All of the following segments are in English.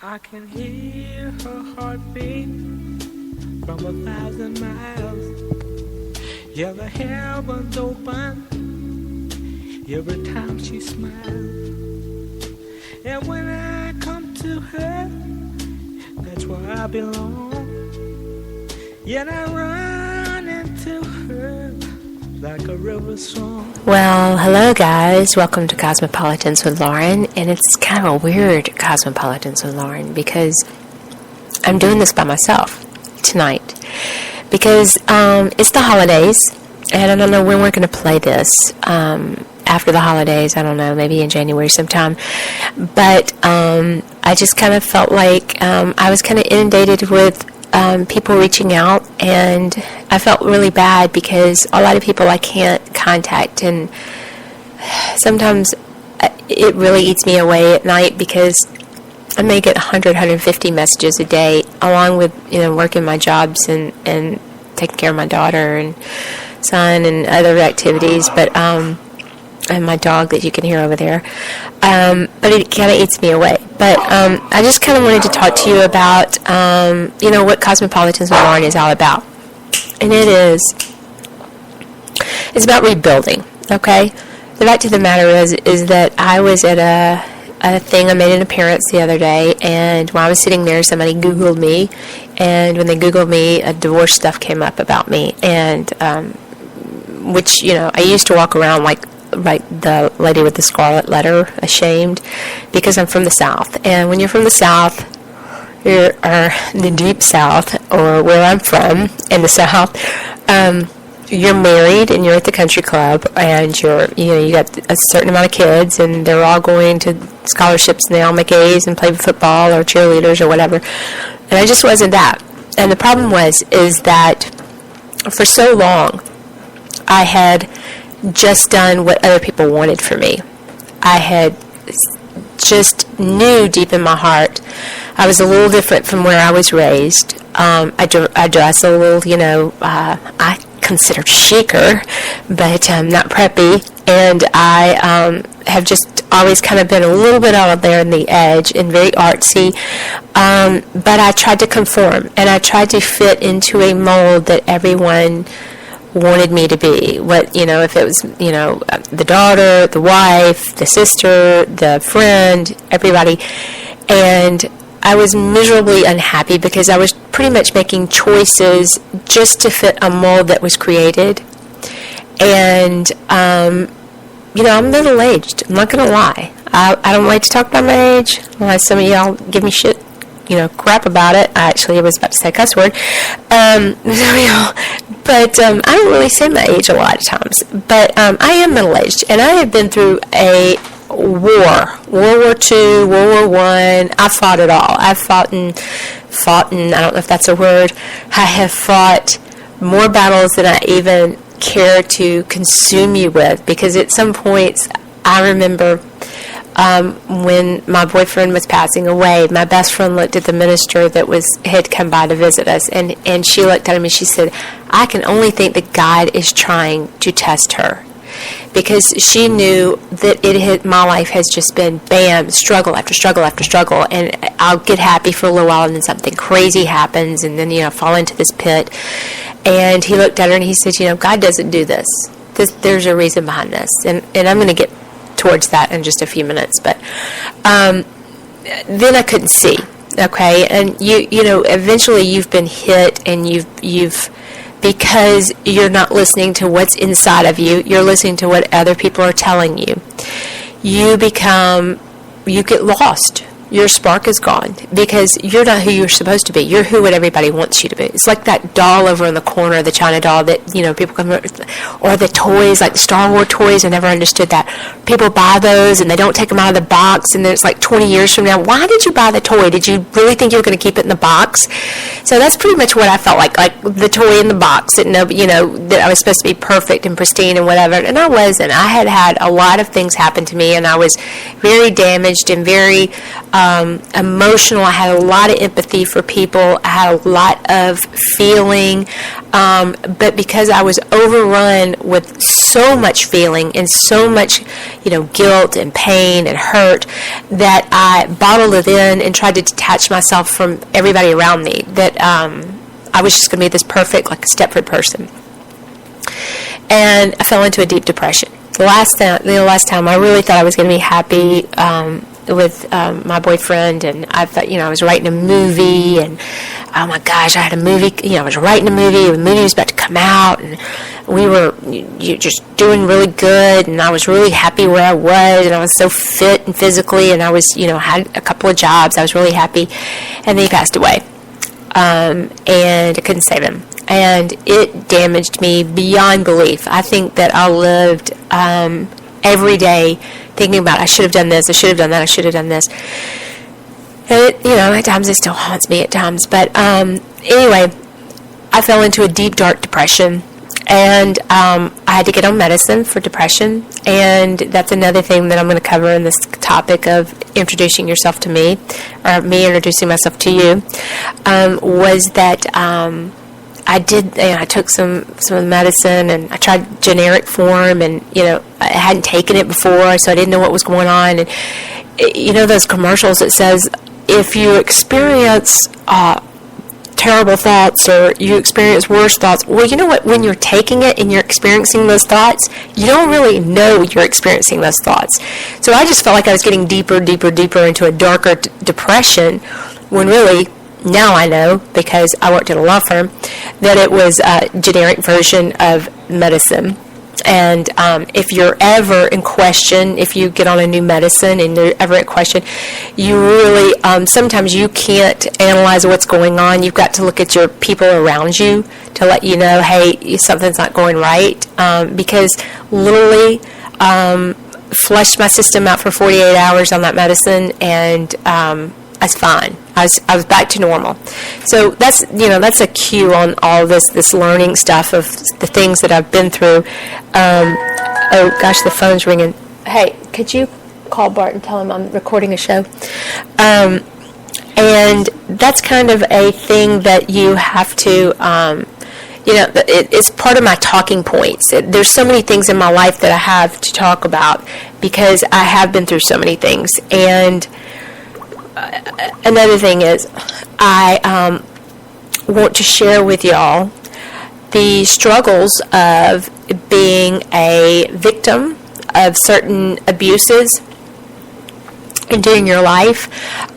I can hear her heartbeat from 1,000 miles. Yeah, the heavens open every time she smiles. And when I come to her, that's where I belong. Yet I run into her like a river song. Well, hello guys, welcome to Cosmopolitans with Lauren, and it's kind of a weird Cosmopolitans with Lauren because I'm doing this by myself tonight because it's the holidays, and I don't know when we're going to play this after the holidays. I don't know, maybe in January sometime, but I just kind of felt like I was kind of inundated with people reaching out, and I felt really bad because a lot of people I can't contact, and sometimes it really eats me away at night because I may get 100, 150 messages a day, along with working my jobs and taking care of my daughter and son and other activities, but and my dog that you can hear over there. But it kind of eats me away. But I just kind of wanted to talk to you about, what Cosmopolitans with Lauren is all about. And it's about rebuilding, okay? The fact of the matter is that I was at a thing, I made an appearance the other day, and while I was sitting there, somebody Googled me, and when they Googled me, divorce stuff came up about me, and which, I used to walk around like the lady with the scarlet letter, ashamed, because I'm from the South. And when you're from the South, or the deep South, or where I'm from, in the South, you're married and you're at the country club, and you got a certain amount of kids, and they're all going to scholarships, and they all make A's and play football or cheerleaders or whatever. And I just wasn't that. And the problem is that for so long, I had just done what other people wanted for me. I had just knew deep in my heart I was a little different from where I was raised. I dress a little, I considered chicer, but not preppy. And I have just always kind of been a little bit out there on the edge and very artsy. But I tried to conform, and I tried to fit into a mold that everyone wanted me to be. What, if it was, the daughter, the wife, the sister, the friend, everybody. And I was miserably unhappy because I was pretty much making choices just to fit a mold that was created. And, I'm middle-aged. I'm not going to lie. I don't like to talk about my age, unless some of y'all give me shit, crap about it. I was about to say a cuss word. But I don't really say my age a lot of times. But I am middle-aged, and I have been through a war. World War II, World War I. I fought it all. I've fought in, I don't know if that's a word. I have fought more battles than I even care to consume you with, because at some points I remember when my boyfriend was passing away, my best friend looked at the minister that had come by to visit us, and she looked at him and she said, I can only think that God is trying to test her, because she knew that my life has just been, bam, struggle after struggle after struggle, and I'll get happy for a little while, and then something crazy happens, and then, fall into this pit. And he looked at her and he said, God doesn't do this. There's a reason behind this. And I'm going to get towards that in just a few minutes. But then I couldn't see, okay? And, eventually you've been hit, and you've because you're not listening to what's inside of you. You're listening to what other people are telling you. You get lost. Your spark is gone because you're not who you're supposed to be. You're who what everybody wants you to be. It's like that doll over in the corner, the China doll that, people come, or the toys, like the Star Wars toys. I never understood that. People buy those and they don't take them out of the box, and then it's like 20 years from now, why did you buy the toy? Did you really think you were going to keep it in the box? So that's pretty much what I felt like the toy in the box, that that I was supposed to be perfect and pristine and whatever, and I wasn't. I had a lot of things happen to me, and I was very damaged and very emotional. I had a lot of empathy for people. I had a lot of feeling. But because I was overrun with so much feeling and so much, guilt and pain and hurt, that I bottled it in and tried to detach myself from everybody around me, that I was just going to be this perfect, like, Stepford person. And I fell into a deep depression. The last time I really thought I was going to be happy with my boyfriend, and I thought, I was writing a movie, and oh my gosh, I had a movie, I was writing a movie, the movie was about to come out, and we were just doing really good, and I was really happy where I was, and I was so fit and physically, and I was, had a couple of jobs, I was really happy, and then he passed away, and I couldn't save him. And it damaged me beyond belief. I think that I lived every day thinking about, I should have done this, I should have done that, I should have done this. And at times it still haunts me at times. But anyway, I fell into a deep, dark depression. And I had to get on medicine for depression. And that's another thing that I'm going to cover in this topic of introducing yourself to me, or me introducing myself to you, was that I took some of the medicine, and I tried generic form, and, I hadn't taken it before, so I didn't know what was going on. And, those commercials that says, if you experience terrible thoughts, or you experience worse thoughts, well, you know what, when you're taking it and you're experiencing those thoughts, you don't really know you're experiencing those thoughts. So I just felt like I was getting deeper into a darker depression, when really, now I know, because I worked at a law firm, that it was a generic version of medicine. And if you're ever in question, if you get on a new medicine and you're ever in question, you really, sometimes you can't analyze what's going on. You've got to look at your people around you to let you know, hey, something's not going right. Because literally, flushed my system out for 48 hours on that medicine, and I was fine. I was back to normal. So that's a cue on all this learning stuff of the things that I've been through. Oh gosh, the phone's ringing. Hey, could you call Bart and tell him I'm recording a show? And that's kind of a thing that you have to, it's part of my talking points. There's so many things in my life that I have to talk about because I have been through so many things. And another thing is, I want to share with y'all the struggles of being a victim of certain abuses during your life.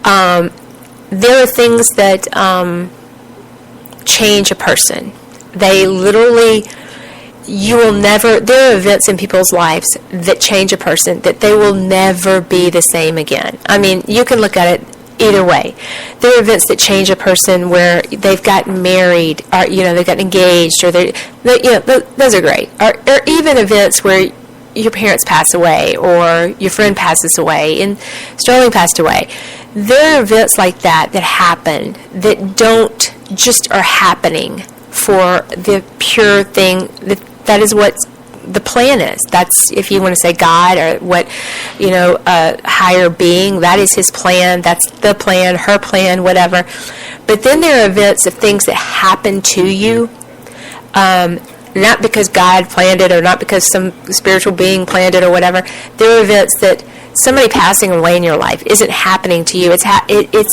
There are things that change a person. They literally, there are events in people's lives that change a person that they will never be the same again. I mean, you can look at it either way. There are events that change a person where they've gotten married, or they've gotten engaged, or those are great. Or even events where your parents pass away, or your friend passes away, and Sterling passed away. There are events like that happen that don't just are happening for the pure thing that is what the plan is. That's, if you want to say God, or what, a higher being, that is his plan, that's the plan, her plan, whatever. But then there are events of things that happen to you, not because God planned it, or not because some spiritual being planned it, or whatever. There are events that somebody passing away in your life isn't happening to you. It's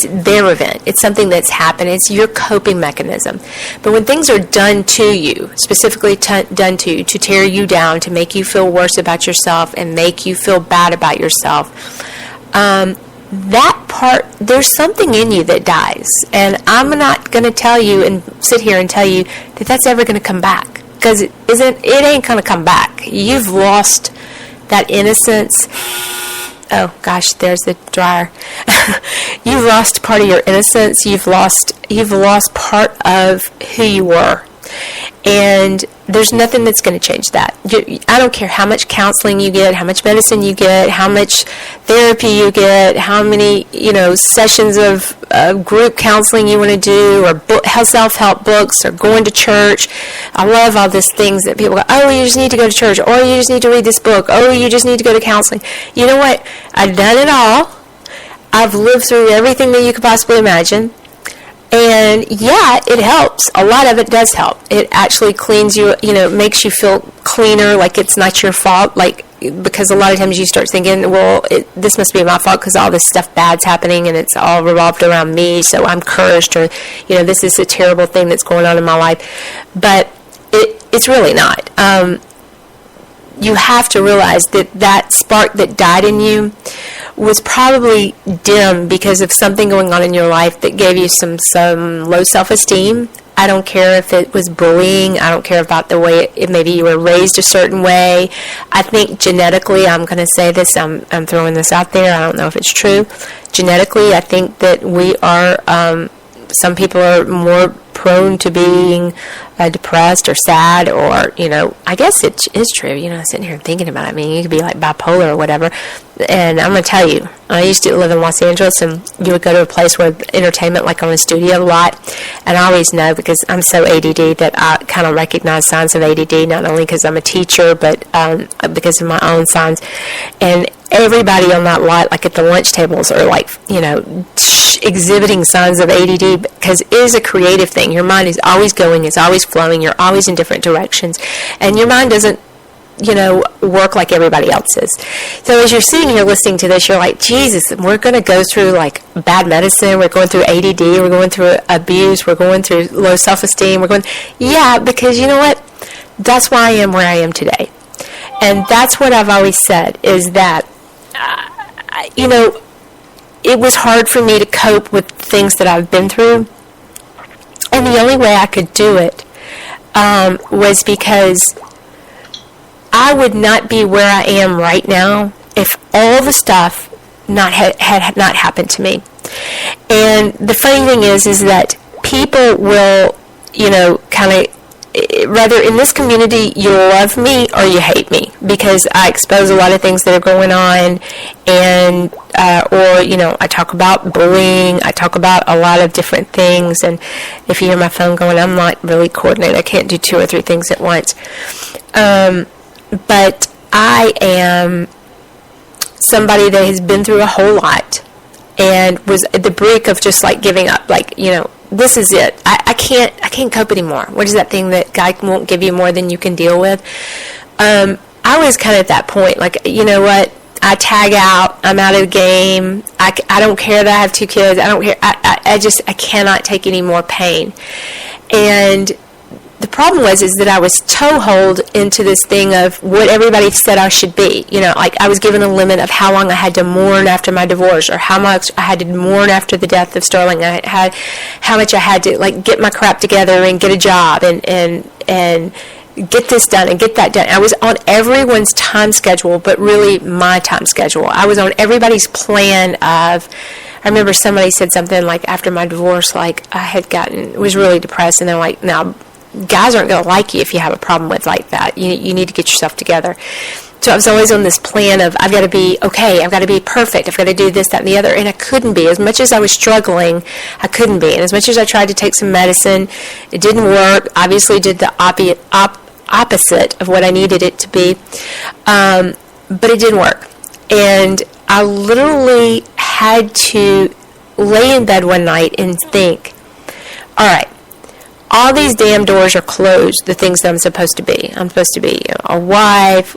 their event. It's something that's happened. It's your coping mechanism. But when things are done to you, specifically done to you, to tear you down, to make you feel worse about yourself and make you feel bad about yourself, that part, there's something in you that dies. And I'm not going to tell you and sit here and tell you that that's ever going to come back. Because it ain't going to come back. You've lost that innocence. Oh gosh, there's the dryer. You've lost part of your innocence. You've lost part of who you were, and there's nothing that's going to change that. I don't care how much counseling you get, how much medicine you get, how much therapy you get, how many sessions of group counseling you want to do, or self-help books, or going to church. I love all these things that people go, oh, you just need to go to church, or you just need to read this book, oh, you just need to go to counseling. You know what? I've done it all. I've lived through everything that you could possibly imagine. And yeah, it helps. A lot of it does help. It actually cleans you, makes you feel cleaner, like it's not your fault, because a lot of times you start thinking, well, this must be my fault because all this stuff bad's happening and it's all revolved around me, so I'm cursed, or, this is a terrible thing that's going on in my life. But it's really not. You have to realize that spark that died in you was probably dim because of something going on in your life that gave you some low self-esteem. I don't care if it was bullying. I don't care about the way maybe you were raised a certain way. I think genetically, I'm going to say this, I'm throwing this out there. I don't know if it's true. Genetically, I think that we are, some people are more prone to being depressed or sad, or, I guess it is true, sitting here thinking about it. I mean, you could be like bipolar or whatever. And I'm going to tell you, I used to live in Los Angeles, and you would go to a place where entertainment, like on a studio a lot, and I always know, because I'm so ADD, that I kind of recognize signs of ADD, not only because I'm a teacher, but because of my own signs. And everybody on that lot, like at the lunch tables, are like, exhibiting signs of ADD, because it is a creative thing. Your mind is always going, it's always flowing, you're always in different directions, and your mind doesn't work like everybody else's. So as you're sitting here listening to this, you're like, Jesus, we're going to go through like bad medicine, we're going through ADD, we're going through abuse, we're going through low self-esteem, yeah, because you know what? That's why I am where I am today. And that's what I've always said, is that, it was hard for me to cope with things that I've been through. And the only way I could do it was because I would not be where I am right now if all the stuff had not happened to me. And the funny thing is that people will, kind of, rather in this community, you love me or you hate me, because I expose a lot of things that are going on, and I talk about bullying, I talk about a lot of different things, and if you hear my phone going, I'm not really coordinated, I can't do 2 or 3 things at once. But I am somebody that has been through a whole lot and was at the brink of just like giving up, this is it. I can't cope anymore. What is that thing that God won't give you more than you can deal with? I was kind of at that point, you know what? I tag out. I'm out of the game. I don't care that I have 2 kids. I don't care. I cannot take any more pain. And the problem is that I was toe-holed into this thing of what everybody said I should be. I was given a limit of how long I had to mourn after my divorce, or how much I had to mourn after the death of Sterling. How much I had to get my crap together and get a job and get this done and get that done. I was on everyone's time schedule, but really my time schedule. I was on everybody's plan of. I remember somebody said something like after my divorce, I was really depressed, and they're like, now, guys aren't going to like you if you have a problem with like that. You need to get yourself together. So I was always on this plan of, I've got to be okay, I've got to be perfect, I've got to do this, that, and the other, and I couldn't be. As much as I was struggling, I couldn't be. And as much as I tried to take some medicine, it didn't work. Obviously did the opposite of what I needed it to be, but it didn't work. And I literally had to lay in bed one night and think, all right, all these damn doors are closed, the things that I'm supposed to be. I'm supposed to be a wife,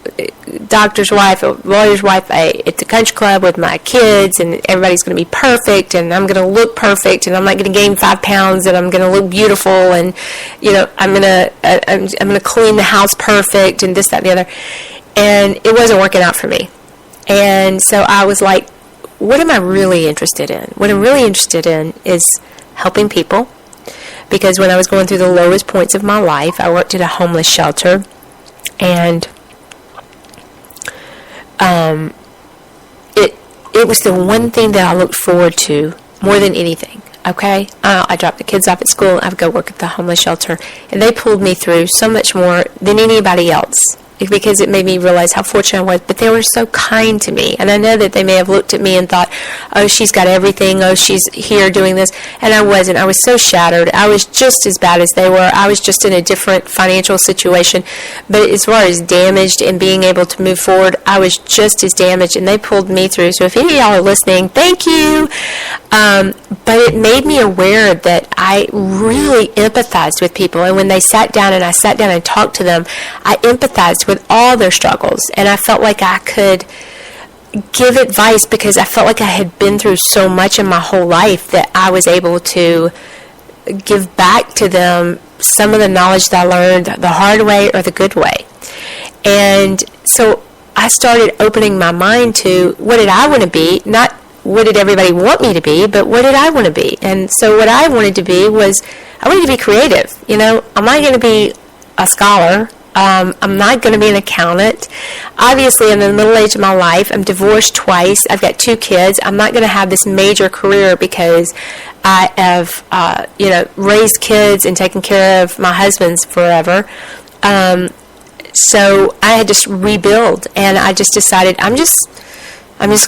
doctor's wife, a lawyer's wife, at the country club with my kids, and everybody's going to be perfect, and I'm going to look perfect, and I'm not going to gain 5 pounds, and I'm going to look beautiful, and, I'm going to clean the house perfect, and this, that, and the other. And it wasn't working out for me. And so I was like, what am I really interested in? What I'm really interested in is helping people. Because when I was going through the lowest points of my life, I worked at a homeless shelter, and it was the one thing that I looked forward to more than anything. Okay, I dropped the kids off at school, and I would go work at the homeless shelter, and they pulled me through so much more than anybody else. because it made me realize how fortunate I was. But they were so kind to me. And I know that they may have looked at me and thought, oh, she's got everything. Oh, she's here doing this. And I wasn't. I was so shattered. I was just as bad as they were. I was just in a different financial situation. But as far as damaged and being able to move forward, I was just as damaged. And they pulled me through. So if any of y'all are listening, thank you. But it made me aware that I really empathized with people. And when they sat down and I sat down and talked to them, I empathized with all their struggles. And I felt like I could give advice because I felt like I had been through so much in my whole life that I was able to give back to them some of the knowledge that I learned the hard way or the good way. And so I started opening my mind to what did I want to be, not what did everybody want me to be, but what did I want to be? And so what I wanted to be was, I wanted to be creative. You know, I'm not going to be a scholar. I'm not going to be an accountant. Obviously, I'm in the middle age of my life. I'm divorced twice. I've got 2 kids. I'm not going to have this major career because I have, raised kids and taken care of my husband's forever. So I had to rebuild, and I just decided I'm just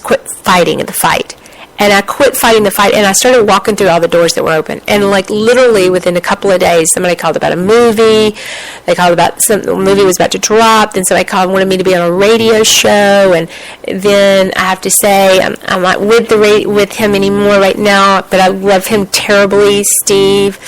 quit fighting the fight. And I quit fighting the fight, and I started walking through all the doors that were open. And, like, literally within a couple of days, somebody called about a movie. They called about the movie was about to drop. Then somebody called and wanted me to be on a radio show. And then I have to say, I'm not with him anymore right now, but I love him terribly. Steve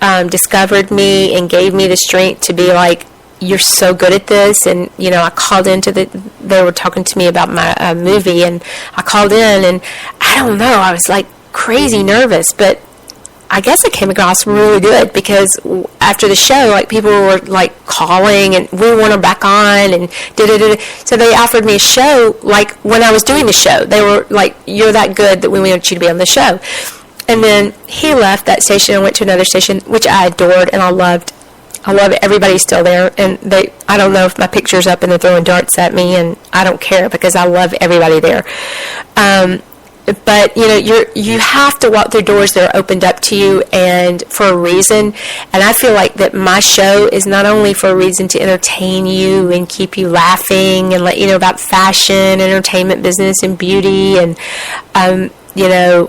discovered me and gave me the strength to be like, you're so good at this. And, you know, I called into they were talking to me about my movie, and I called in, and I don't know, I was like crazy nervous, but I guess I came across really good because after the show, like, people were like calling and we want her back on and da-da-da-da. So they offered me a show, like when I was doing the show. They were like, you're that good that we want you to be on the show. And then he left that station and went to another station, which I adored and I loved. I love it. Everybody's still there, and I don't know if my picture's up and they're throwing darts at me, and I don't care because I love everybody there. But, you know, you have to walk through doors that are opened up to you and for a reason. And I feel like that my show is not only for a reason to entertain you and keep you laughing and let you know about fashion, entertainment, business, and beauty, and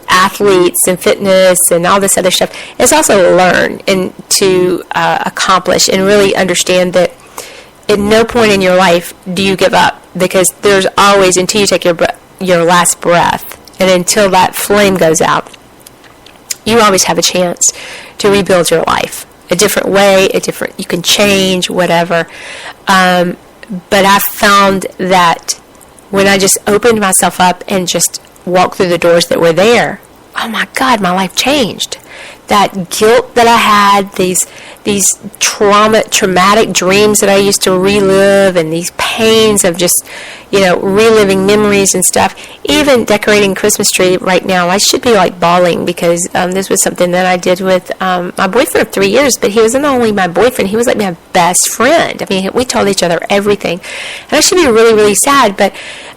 athletes and fitness and all this other stuff. It's also to learn and to accomplish and really understand that at no point in your life do you give up, because there's always, until you take your last breath and until that flame goes out, you always have a chance to rebuild your life. A different way, you can change, whatever. But I found that when I just opened myself up and just walk through the doors that were there, oh my God, my life changed. That guilt that I had, these traumatic dreams that I used to relive, and these pains of just, reliving memories and stuff. Even decorating Christmas tree right now, I should be like bawling because this was something that I did with my boyfriend of 3 years, but he wasn't only my boyfriend, he was like my best friend. I mean, we told each other everything. And I should be really, really sad, but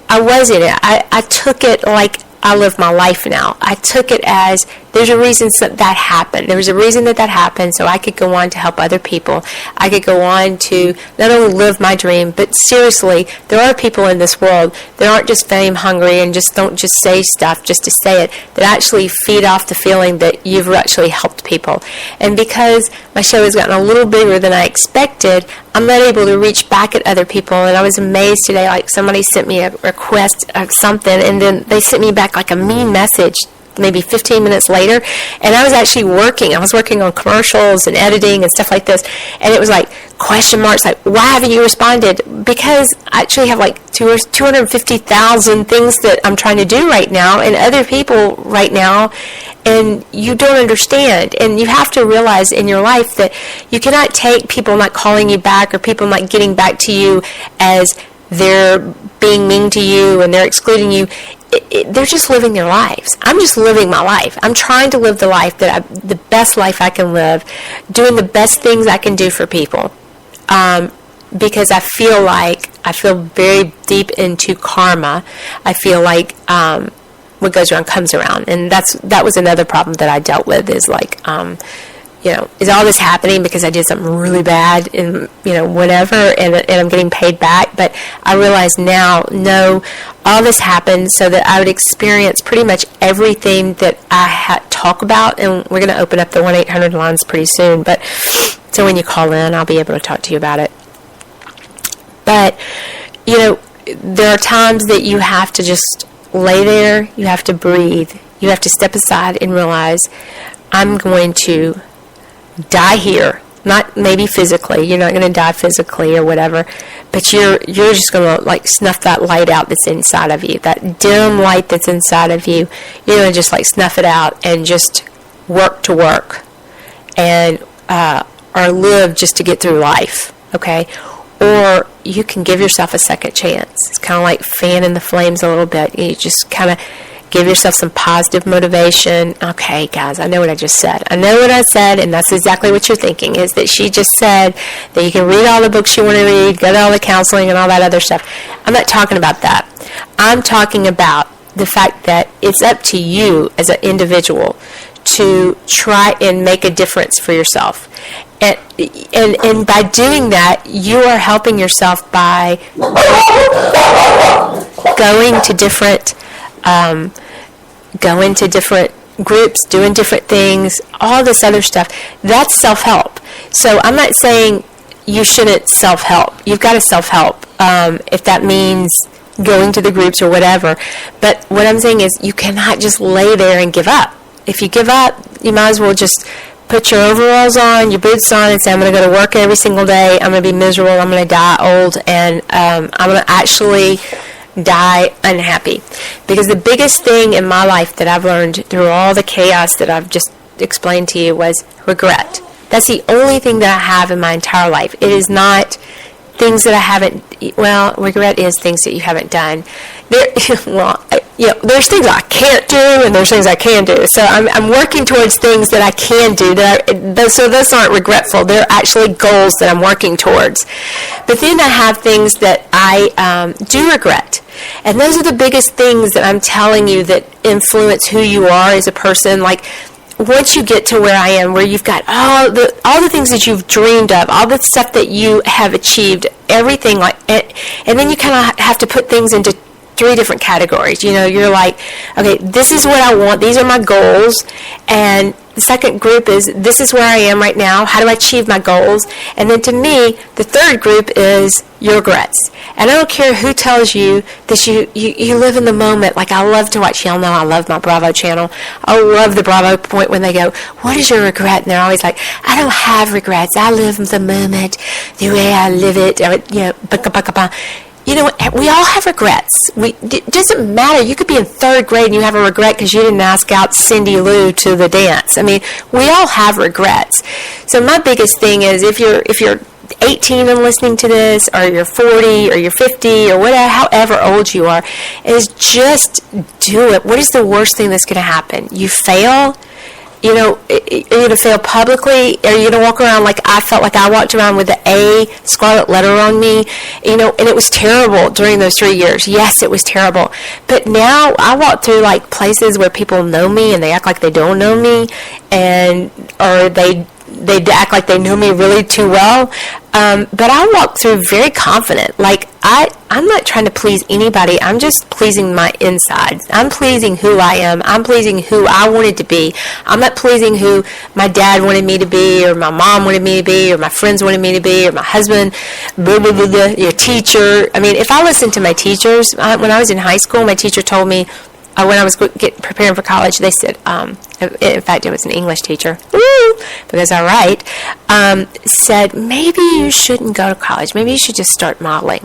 I wasn't. I took it like I live my life now. I took it as there's a reason that happened. There was a reason that happened, so I could go on to help other people. I could go on to not only live my dream, but seriously, there are people in this world that aren't just fame hungry and just don't just say stuff just to say it, that actually feed off the feeling that you've actually helped people. And because my show has gotten a little bigger than I expected, I'm not able to reach back at other people. And I was amazed today, like somebody sent me a request of something, and then they sent me back like a mean message maybe 15 minutes later, and I was actually working. I was working on commercials and editing and stuff like this, and it was like question marks, like, why haven't you responded? Because I actually have like 250,000 things that I'm trying to do right now, and other people right now, and you don't understand. And you have to realize in your life that you cannot take people not calling you back or people not getting back to you as they're being mean to you and they're excluding you. They're just living their lives. I'm just living my life. I'm trying to live the life the best life I can live, doing the best things I can do for people, because I feel very deep into karma. I feel like what goes around comes around, and that was another problem that I dealt with, is like is all this happening because I did something really bad and, whatever, and I'm getting paid back? But I realize now, no, all this happened so that I would experience pretty much everything that I talk about, and we're going to open up the 1-800 lines pretty soon, but so when you call in, I'll be able to talk to you about it. But, there are times that you have to just lay there, you have to breathe, you have to step aside and realize, I'm going to die here. Not maybe physically, you're not going to die physically or whatever, but you're just going to like snuff that light out that's inside of you, that dim light that's inside of you. You're going to just like snuff it out and just work to work, and or live just to get through life, okay? Or you can give yourself a second chance. It's kind of like fanning the flames a little bit. You just kind of give yourself some positive motivation. Okay, guys, I know what I just said. I know what I said, and that's exactly what you're thinking, is that she just said that you can read all the books you want to read, go to all the counseling and all that other stuff. I'm not talking about that. I'm talking about the fact that it's up to you as an individual to try and make a difference for yourself. And by doing that, you are helping yourself by going to different groups, doing different things, all this other stuff. That's self-help. So I'm not saying you shouldn't self-help. You've got to self-help if that means going to the groups or whatever. But what I'm saying is you cannot just lay there and give up. If you give up, you might as well just put your overalls on, your boots on, and say, I'm going to go to work every single day. I'm going to be miserable. I'm going to die old, and I'm going to actually die unhappy. Because the biggest thing in my life that I've learned through all the chaos that I've just explained to you was regret. That's the only thing that I have in my entire life. It is not things that I haven't, well, regret is things that you haven't done. There's things I can't do, and there's things I can do. So I'm working towards things that I can do. So those aren't regretful. They're actually goals that I'm working towards. But then I have things that I do regret. And those are the biggest things that I'm telling you that influence who you are as a person. Like, once you get to where I am, where you've got all the things that you've dreamed of, all the stuff that you have achieved, everything like, and then you kind of have to put things into 3 different categories. You're like, okay, this is what I want. These are my goals. And the second group is, this is where I am right now. How do I achieve my goals? And then to me, the third group is your regrets. And I don't care who tells you that you live in the moment. Like, I love to watch, y'all know I love my Bravo channel. I love the Bravo point when they go, what is your regret? And they're always like, I don't have regrets. I live in the moment the way I live it. We all have regrets. It doesn't matter. You could be in 3rd grade and you have a regret because you didn't ask out Cindy Lou to the dance. I mean, we all have regrets. So my biggest thing is, if you're 18 and listening to this, or you're 40, or you're 50, or whatever, however old you are, is just do it. What is the worst thing that's going to happen? You fail. Are you going to fail publicly? Are you going to walk around like I felt like I walked around with the A scarlet letter on me? And it was terrible during those 3 years. Yes, it was terrible. But now I walk through like places where people know me and they act like they don't know me, or they act like they know me really too well. But I walk through very confident. Like, I'm not trying to please anybody. I'm just pleasing my insides. I'm pleasing who I am. I'm pleasing who I wanted to be. I'm not pleasing who my dad wanted me to be, or my mom wanted me to be, or my friends wanted me to be, or my husband, blah, blah, blah, blah, your teacher. I mean, if I listened to my teachers, when I was in high school, my teacher told me, when I was preparing for college, they said, in fact, it was an English teacher, because I write, said, maybe you shouldn't go to college. Maybe you should just start modeling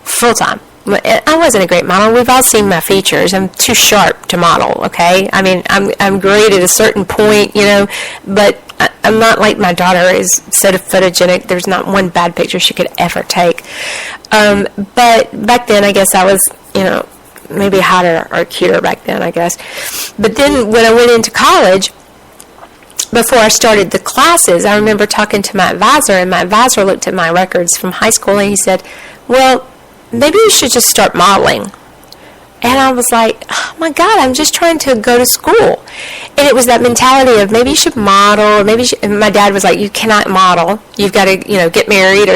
full-time. I wasn't a great model. We've all seen my features. I'm too sharp to model, okay? I mean, I'm great at a certain point, but I'm not like my daughter is so photogenic. There's not one bad picture she could ever take. But back then, I guess I was, maybe hotter or cuter back then, I guess. But then when I went into college, before I started the classes, I remember talking to my advisor, and my advisor looked at my records from high school, and he said, well, maybe you should just start modeling. And I was like, oh my God, I'm just trying to go to school. And it was that mentality of maybe you should model, or maybe you should, and my dad was like, you cannot model. You've got to, get married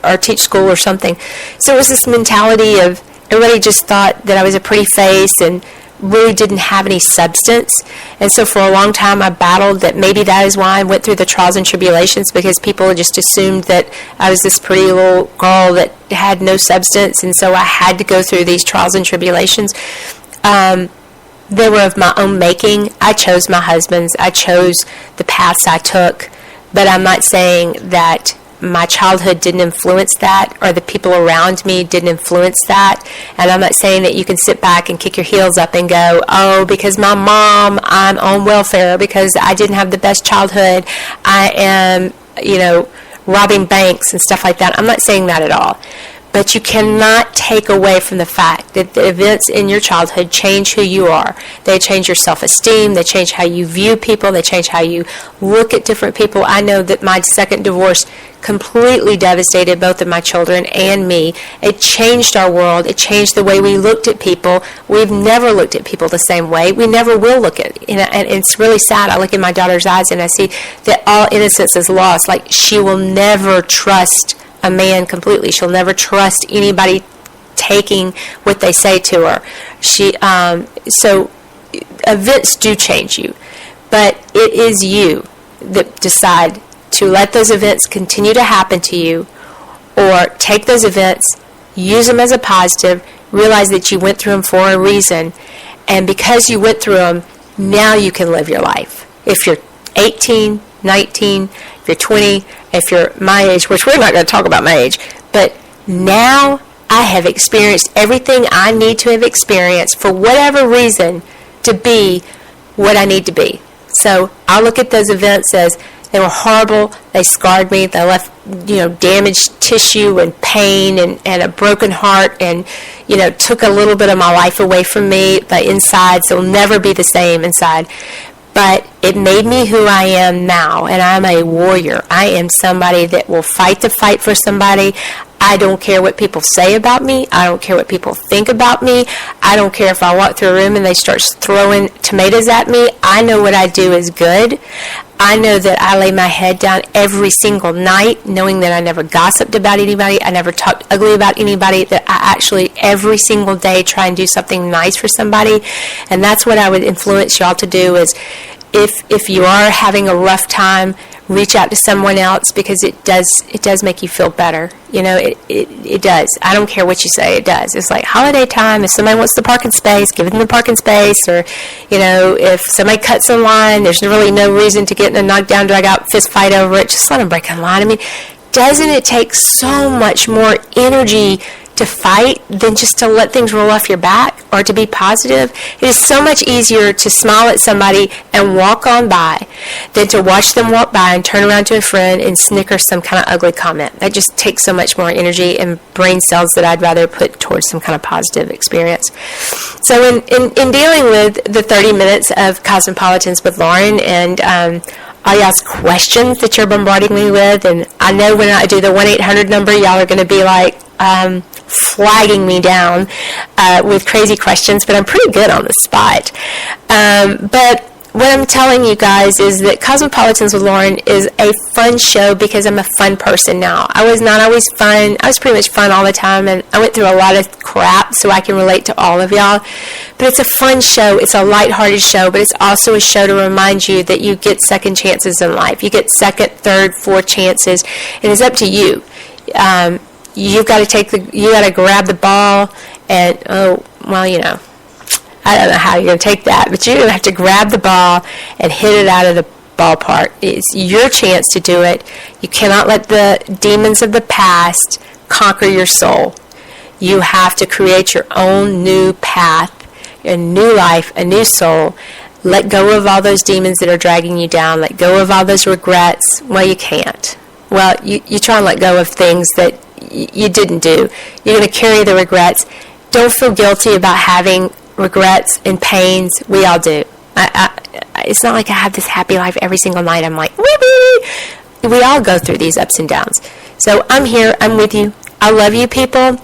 or teach school or something. So it was this mentality of everybody just thought that I was a pretty face and really didn't have any substance. And so for a long time I battled that. Maybe that is why I went through the trials and tribulations, because people just assumed that I was this pretty little girl that had no substance, and so I had to go through these trials and tribulations. They were of my own making. I chose my husbands. I chose the paths I took. But I'm not saying that my childhood didn't influence that, or the people around me didn't influence that. And I'm not saying that you can sit back and kick your heels up and go, oh, because my mom, I'm on welfare, because I didn't have the best childhood, I am, robbing banks and stuff like that. I'm not saying that at all. But you cannot take away from the fact that the events in your childhood change who you are. They change your self-esteem. They change how you view people. They change how you look at different people. I know that my second divorce completely devastated both of my children and me. It changed our world. It changed the way we looked at people. We've never looked at people the same way. We never will look at, and it's really sad. I look in my daughter's eyes and I see that all innocence is lost. Like, she will never trust a man completely. She'll never trust anybody taking what they say to her. So events do change you, but it is you that decide to let those events continue to happen to you, or take those events, use them as a positive, realize that you went through them for a reason, and because you went through them, now you can live your life. If you're 18, 19, if you're 20, if you're my age, which we're not going to talk about my age, but now I have experienced everything I need to have experienced for whatever reason to be what I need to be. So I look at those events as they were horrible, they scarred me, they left, damaged tissue and pain and a broken heart, and, took a little bit of my life away from me, the inside, so it'll never be the same inside. But it made me who I am now, and I'm a warrior. I am somebody that will fight the fight for somebody. I don't care what people say about me. I don't care what people think about me. I don't care if I walk through a room and they start throwing tomatoes at me. I know what I do is good. I know that I lay my head down every single night, knowing that I never gossiped about anybody. I never talked ugly about anybody, that I actually every single day try and do something nice for somebody. And that's what I would influence y'all to do is, if you are having a rough time, reach out to someone else, because it does make you feel better. It does. I don't care what you say, it does. It's like holiday time. If somebody wants the parking space, give them the parking space. Or, if somebody cuts in line, there's really no reason to get in a knockdown, drag out fist fight over it. Just let them break in line. I mean, doesn't it take so much more energy to fight than just to let things roll off your back, or to be positive? It is so much easier to smile at somebody and walk on by than to watch them walk by and turn around to a friend and snicker some kind of ugly comment. That just takes so much more energy and brain cells that I'd rather put towards some kind of positive experience. So in dealing with the 30 minutes of Cosmopolitans with Lauren, and all y'all's questions that you're bombarding me with, and I know when I do the 1-800 number, y'all are going to be like flagging me down with crazy questions, but I'm pretty good on the spot. But what I'm telling you guys is that Cosmopolitans with Lauren is a fun show because I'm a fun person now. I was not always fun. I was pretty much fun all the time, and I went through a lot of crap, so I can relate to all of y'all. But it's a fun show. It's a lighthearted show, but it's also a show to remind you that you get second chances in life. You get second, third, fourth chances, and it's up to you. You've got to you got to grab the ball, and I don't know how you're going to take that, but you're going to have to grab the ball and hit it out of the ballpark. It's your chance to do it. You cannot let the demons of the past conquer your soul. You have to create your own new path, a new life, a new soul. Let go of all those demons that are dragging you down. Let go of all those regrets. Well, you can't. Well, you try and let go of things that you didn't do. You're going to carry the regrets. Don't feel guilty about having regrets and pains. We all do. It's not like I have this happy life every single night. I'm like, whoopee! We all go through these ups and downs. So I'm here. I'm with you. I love you, people.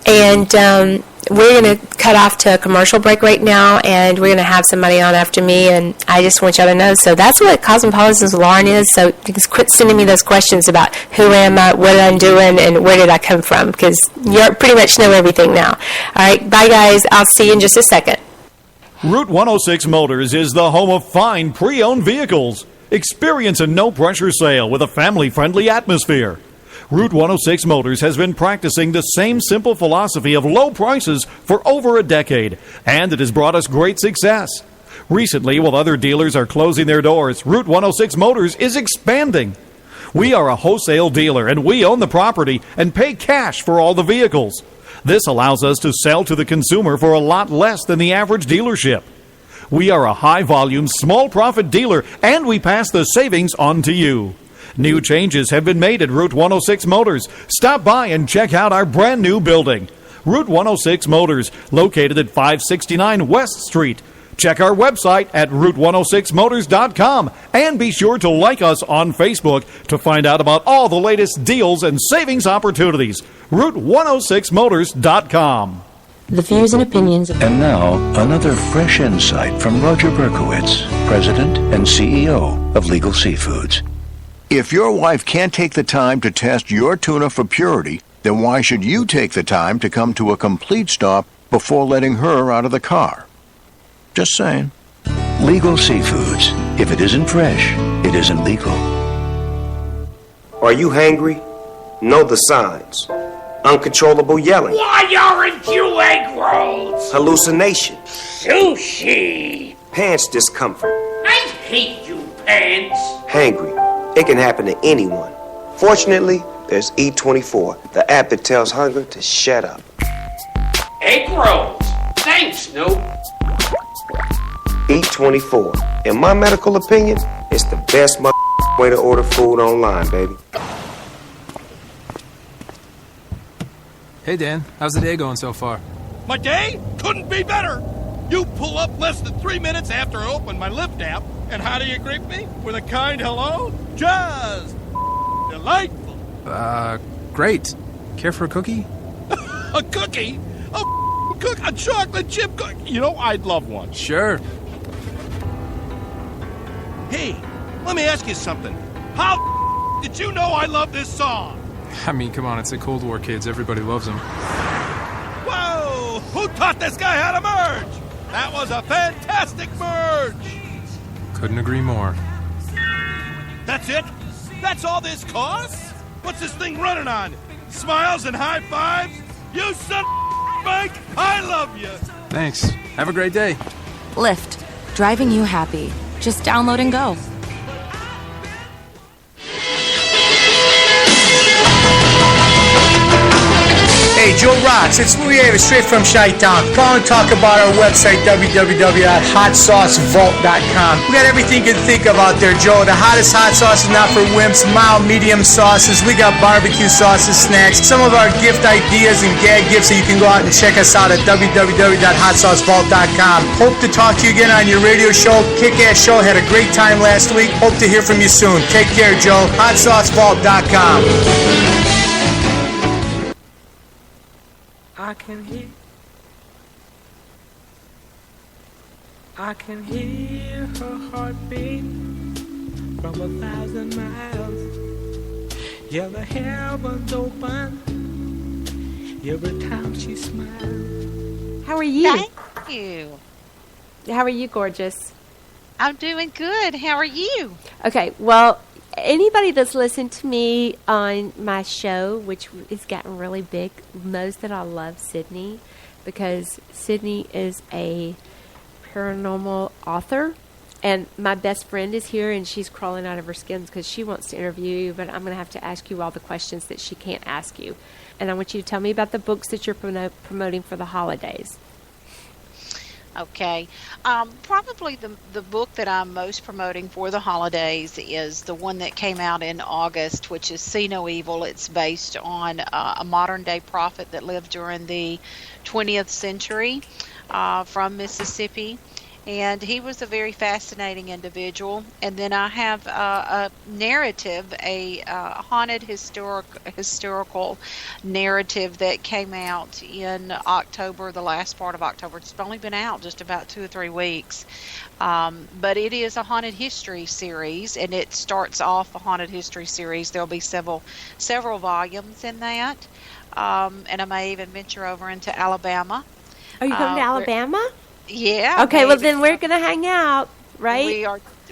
And we're going to cut off to a commercial break right now, and we're going to have somebody on after me, and I just want y'all to know. So that's what Cosmopolitans Lauren is. So you can quit sending me those questions about who am I, what I'm doing, and where did I come from, because you pretty much know everything now. All right, bye, guys. I'll see you in just a second. Route 106 Motors is the home of fine pre-owned vehicles. Experience a no-pressure sale with a family-friendly atmosphere. Route 106 Motors has been practicing the same simple philosophy of low prices for over a decade, and it has brought us great success. Recently, while other dealers are closing their doors, Route 106 Motors is expanding. We are a wholesale dealer, and we own the property and pay cash for all the vehicles. This allows us to sell to the consumer for a lot less than the average dealership. We are a high-volume, small-profit dealer, and we pass the savings on to you. New changes have been made at Route 106 Motors. Stop by and check out our brand new building. Route 106 Motors, located at 569 West Street. Check our website at route106motors.com and be sure to like us on Facebook to find out about all the latest deals and savings opportunities. route106motors.com. The views and opinions of... And now, another fresh insight from Roger Berkowitz, President and CEO of Legal Seafoods. If your wife can't take the time to test your tuna for purity, then why should you take the time to come to a complete stop before letting her out of the car? Just saying. Legal Seafoods. If it isn't fresh, it isn't legal. Are you hangry? Know the signs. Uncontrollable yelling. Why aren't you egg rolls? Hallucination. Sushi. Pants discomfort. I hate you, pants. Hangry. It can happen to anyone. Fortunately, there's E24, the app that tells hunger to shut up. Egg rolls. Thanks, Snoop. E24. In my medical opinion, it's the best way to order food online, baby. Hey, Dan. How's the day going so far? My day couldn't be better. You pull up less than 3 minutes after I open my Lyft app, and how do you greet me? With a kind hello? Just delightful. Great. Care for a cookie? A cookie? A chocolate chip cookie? You know, I'd love one. Sure. Hey, let me ask you something. How did you know I love this song? I mean, come on, it's the Cold War, kids. Everybody loves them. Whoa! Who taught this guy how to merge? That was a fantastic merge! Couldn't agree more. That's it? That's all this costs? What's this thing running on? Smiles and high fives? You son of Mike, I love you! Thanks. Have a great day. Lyft. Driving you happy. Just download and go. Hey, Joe Rocks, it's Louis Avis, straight from Chi-Town. Call and talk about our website, www.hotsaucevault.com. We got everything you can think of out there, Joe. The hottest hot sauce is not for wimps, mild, medium sauces. We got barbecue sauces, snacks, some of our gift ideas and gag gifts, so you can go out and check us out at www.hotsaucevault.com. Hope to talk to you again on your radio show. Kick-ass show. Had a great time last week. Hope to hear from you soon. Take care, Joe. hotsaucevault.com. I can hear her heartbeat from 1,000 miles. Yeah, the heavens open every time she smiles. How are you? Thank you. How are you, gorgeous? I'm doing good. How are you? Okay, well, anybody that's listened to me on my show, which has gotten really big, knows that I love Sydney, because Sydney is a paranormal author, and my best friend is here, and she's crawling out of her skin because she wants to interview you, but I'm going to have to ask you all the questions that she can't ask you. And I want you to tell me about the books that you're promoting for the holidays. Okay. Probably the book that I'm most promoting for the holidays is the one that came out in August, which is See No Evil. It's based on a modern-day prophet that lived during the 20th century from Mississippi. And he was a very fascinating individual. And then I have a narrative, a haunted historical narrative that came out in October, the last part of October. It's only been out just about 2 or 3 weeks. But it is a haunted history series, and it starts off a haunted history series. There'll be several volumes in that. And I may even venture over into Alabama. Are you going to Alabama? Yeah. Okay, well then we're going to hang out, right?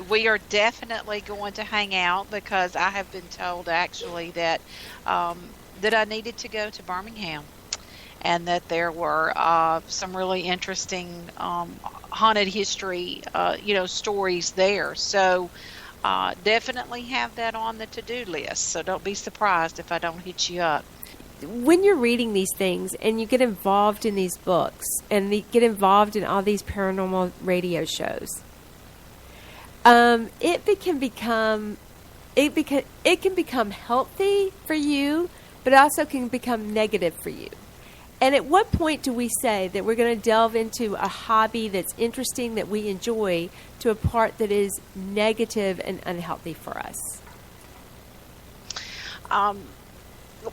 We are definitely going to hang out, because I have been told actually that that I needed to go to Birmingham, and that there were some really interesting haunted history stories there. So definitely have that on the to-do list. So don't be surprised if I don't hit you up. When you're reading these things and you get involved in these books and get involved in all these paranormal radio shows, it can become healthy for you, but it also can become negative for you. And at what point do we say that we're going to delve into a hobby that's interesting, that we enjoy, to a part that is negative and unhealthy for us?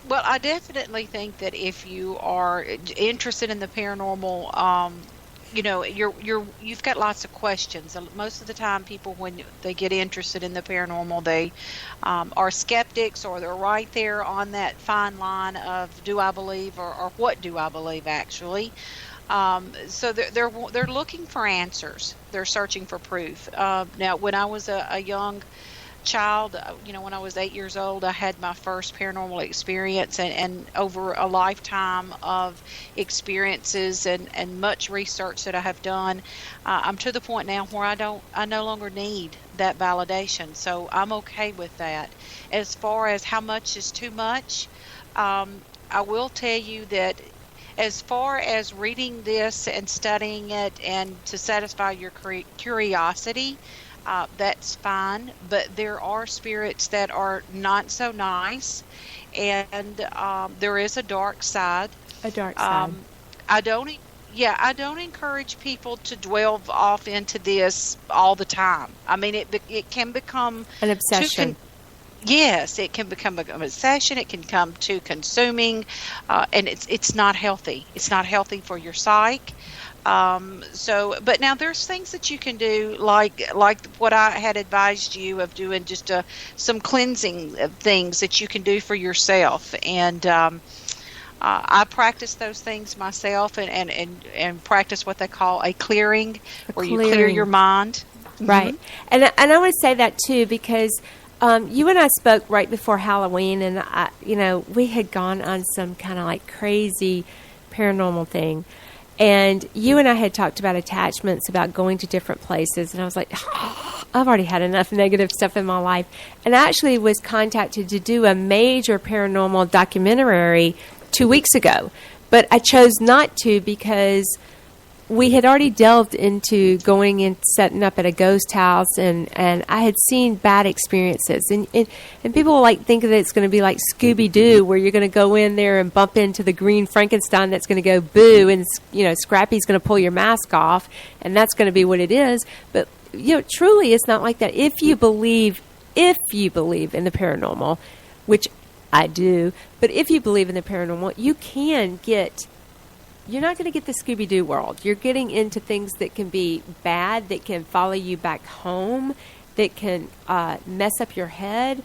Well, I definitely think that if you are interested in the paranormal, you've got lots of questions. Most of the time, people, when they get interested in the paranormal, they are skeptics, or they're right there on that fine line of do I believe or what do I believe, actually. So they're looking for answers. They're searching for proof. Now, when I was a young child, when I was 8 years old, I had my first paranormal experience, and over a lifetime of experiences and much research that I have done, I'm to the point now where I no longer need that validation. So I'm okay with that. As far as how much is too much, I will tell you that as far as reading this and studying it and to satisfy your curiosity, that's fine, but there are spirits that are not so nice, and there is a dark side. A dark side. I don't encourage people to dwell off into this all the time. I mean, it can become an obsession. Yes, it can become an obsession. It can become too consuming, and it's not healthy. It's not healthy for your psyche. But now there's things that you can do, like what I had advised you of doing, just some cleansing things that you can do for yourself. And I practice those things myself, and practice what they call a clearing, where you clear your mind. Right. Mm-hmm. And I want to say that too, because you and I spoke right before Halloween, and we had gone on some kind of like crazy paranormal thing. And you and I had talked about attachments, about going to different places. And I was like, I've already had enough negative stuff in my life. And I actually was contacted to do a major paranormal documentary 2 weeks ago. But I chose not to, because we had already delved into going and setting up at a ghost house, and I had seen bad experiences. And people think that it's going to be like Scooby-Doo, where you're going to go in there and bump into the green Frankenstein that's going to go boo, and Scrappy's going to pull your mask off, and that's going to be what it is. But truly, it's not like that. If you believe in the paranormal, which I do, but if you believe in the paranormal, you're not going to get the Scooby-Doo world. You're getting into things that can be bad, that can follow you back home, that can mess up your head.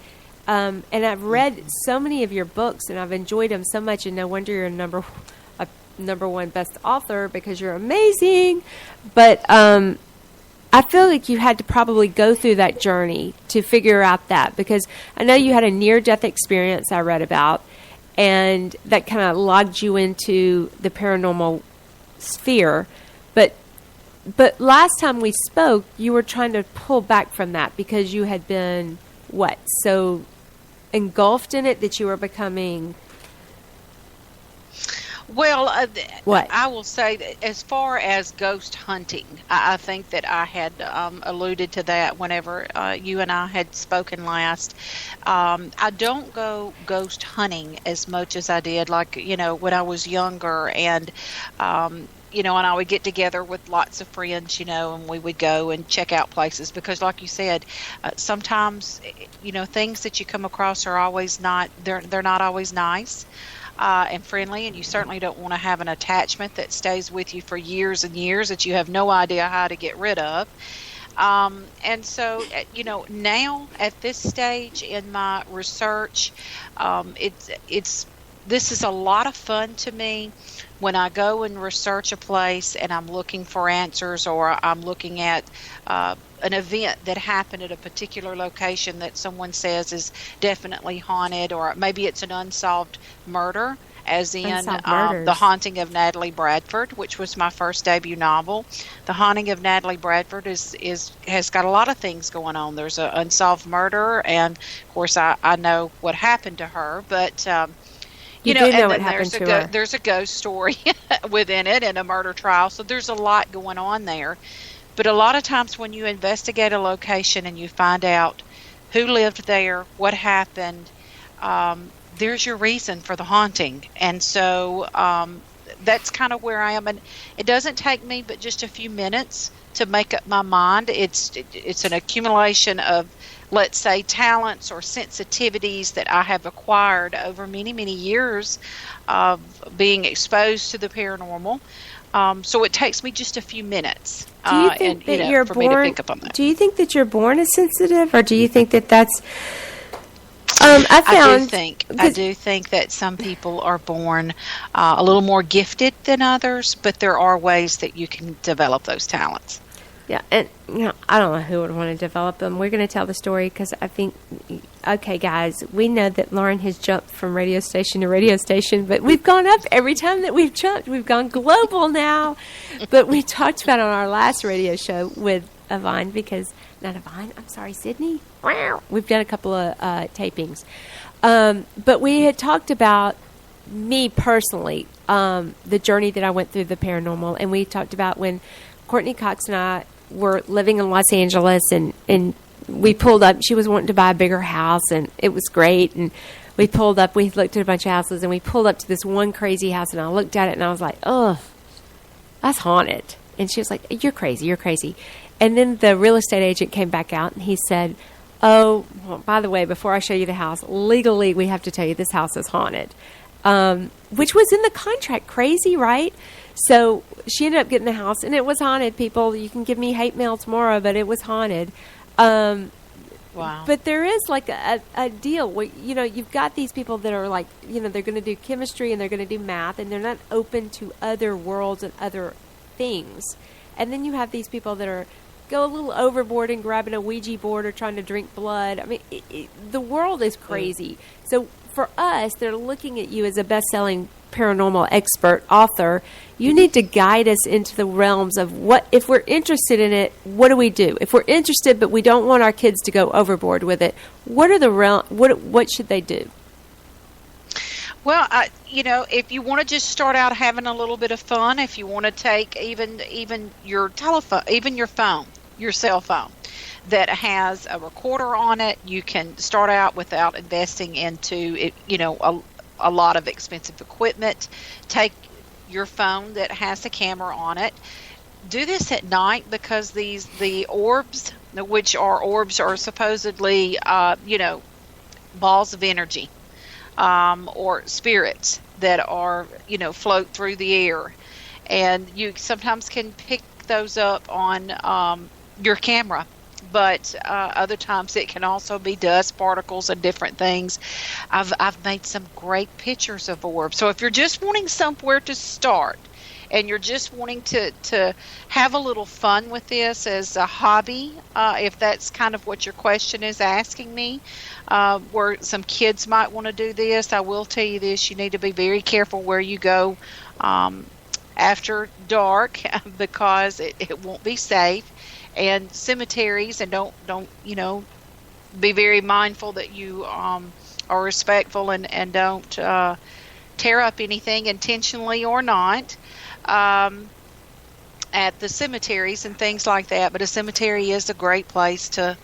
And I've read so many of your books, and I've enjoyed them so much, and no wonder you're a number one best author, because you're amazing. But I feel like you had to probably go through that journey to figure out that, because I know you had a near-death experience I read about, and that kind of logged you into the paranormal sphere. But last time we spoke, you were trying to pull back from that, because you had been, so engulfed in it that you were becoming... Well, what I will say, that as far as ghost hunting, I think that I had alluded to that whenever you and I had spoken last. I don't go ghost hunting as much as I did, when I was younger, and and I would get together with lots of friends, and we would go and check out places because, like you said, sometimes, things that you come across are always they're not always nice and friendly, and you certainly don't want to have an attachment that stays with you for years and years that you have no idea how to get rid of. And so, now at this stage in my research, this is a lot of fun to me when I go and research a place and I'm looking for answers, or I'm looking at an event that happened at a particular location that someone says is definitely haunted, or maybe it's an unsolved murder, as in The Haunting of Natalie Bradford, which was my first debut novel. The Haunting of Natalie Bradford has got a lot of things going on. There's an unsolved murder, and of course I know what happened to her, but you do know what happened to her. There's a ghost story within it and a murder trial, so there's a lot going on there. But a lot of times when you investigate a location and you find out who lived there, what happened, there's your reason for the haunting. And so that's kind of where I am. And it doesn't take me but just a few minutes to make up my mind. It's an accumulation of, let's say, talents or sensitivities that I have acquired over many, many years of being exposed to the paranormal. So it takes me just a few minutes. Do you think that you're for me to pick up on that. Do you think that you're born as sensitive, or do you think that that's? I do think that some people are born a little more gifted than others, but there are ways that you can develop those talents. Yeah, and I don't know who would want to develop them. We're going to tell the story because I think, okay, guys, we know that Lauren has jumped from radio station to radio station, but we've gone up every time that we've jumped. We've gone global now. But we talked about on our last radio show with Yvonne, Sydney. We've done a couple of tapings. But we had talked about me personally, the journey that I went through the paranormal, and we talked about when Courtney Cox and I were living in Los Angeles, and we pulled up. She was wanting to buy a bigger house, and it was great. And we pulled up. We looked at a bunch of houses, and we pulled up to this one crazy house, and I looked at it, and I was like, "Oh, that's haunted." And she was like, "You're crazy. You're crazy." And then the real estate agent came back out, and he said, "Oh, well, by the way, before I show you the house, legally we have to tell you this house is haunted," which was in the contract. Crazy, right? So she ended up getting the house, and it was haunted. People, you can give me hate mail tomorrow, but it was haunted. Wow. But there is like a deal where, you've got these people that are like, they're going to do chemistry and they're going to do math, and they're not open to other worlds and other things. And then you have these people that go a little overboard and grabbing a Ouija board or trying to drink blood. I mean, the world is crazy. So for us, they're looking at you as a best-selling paranormal expert author. You need to guide us into the realms of what, if we're interested in it, what do we do? If we're interested but we don't want our kids to go overboard with it, what should they do? Well, if you want to just start out having a little bit of fun, if you want to take even your telephone, even your phone, your cell phone that has a recorder on it, you can start out without investing into it, a lot of expensive equipment. Take your phone that has a camera on it. Do this at night because the orbs, which are supposedly balls of energy, or spirits that are float through the air, and you sometimes can pick those up on your camera. But other times it can also be dust particles and different things. I've made some great pictures of orbs. So if you're just wanting somewhere to start, and you're just wanting to have a little fun with this as a hobby, if that's kind of what your question is asking me, where some kids might want to do this, I will tell you this: you need to be very careful where you go after dark because it won't be safe. And cemeteries, and don't be very mindful that you are respectful and don't tear up anything intentionally or not at the cemeteries and things like that. But a cemetery is a great place to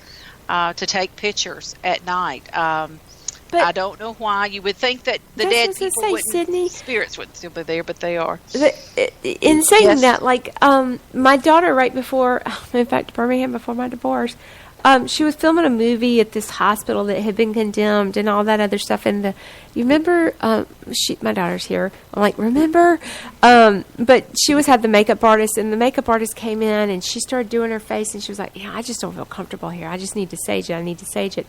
take pictures at night. But I don't know why. You would think that the That's dead what I was people gonna say, wouldn't, Sydney. spirits wouldn't still be there, but they are. In saying Yes. that, like, my daughter, right before, moved back to Birmingham before my divorce, she was filming a movie at this hospital that had been condemned and all that other stuff. And you remember, my daughter's here. I'm like, remember? But she had the makeup artist, and the makeup artist came in, and she started doing her face, and she was like, yeah, I just don't feel comfortable here. I just need to sage it. I need to sage it.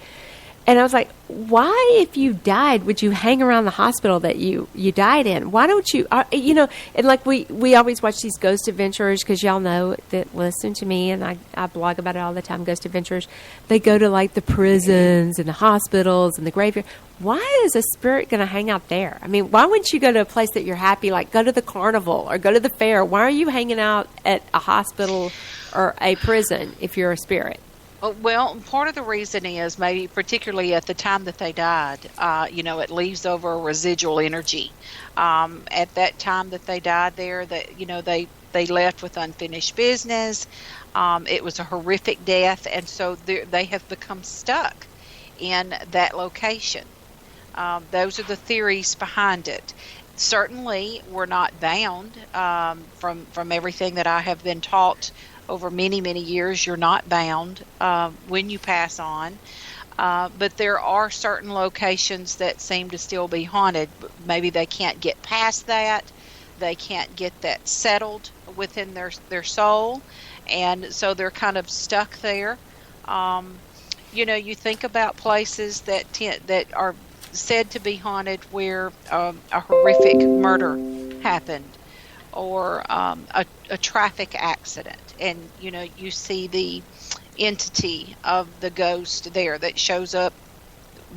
And I was like, why, if you died, would you hang around the hospital that you died in? Why don't you, and like we always watch these Ghost Adventurers, because y'all know that, listen to me, and I blog about it all the time, Ghost Adventurers. They go to like the prisons and the hospitals and the graveyard. Why is a spirit going to hang out there? I mean, why wouldn't you go to a place that you're happy, like go to the carnival or go to the fair? Why are you hanging out at a hospital or a prison if you're a spirit? Well, part of the reason is maybe particularly at the time that they died, it leaves over a residual energy. At that time that they died there, that they left with unfinished business. It was a horrific death, and so they have become stuck in that location. Those are the theories behind it. Certainly, we're not bound from everything that I have been taught over many, many years. You're not bound when you pass on. But there are certain locations that seem to still be haunted. Maybe they can't get past that. They can't get that settled within their soul. And so they're kind of stuck there. You think about places that are said to be haunted where a horrific murder happened, or a traffic accident, and you see the entity of the ghost there that shows up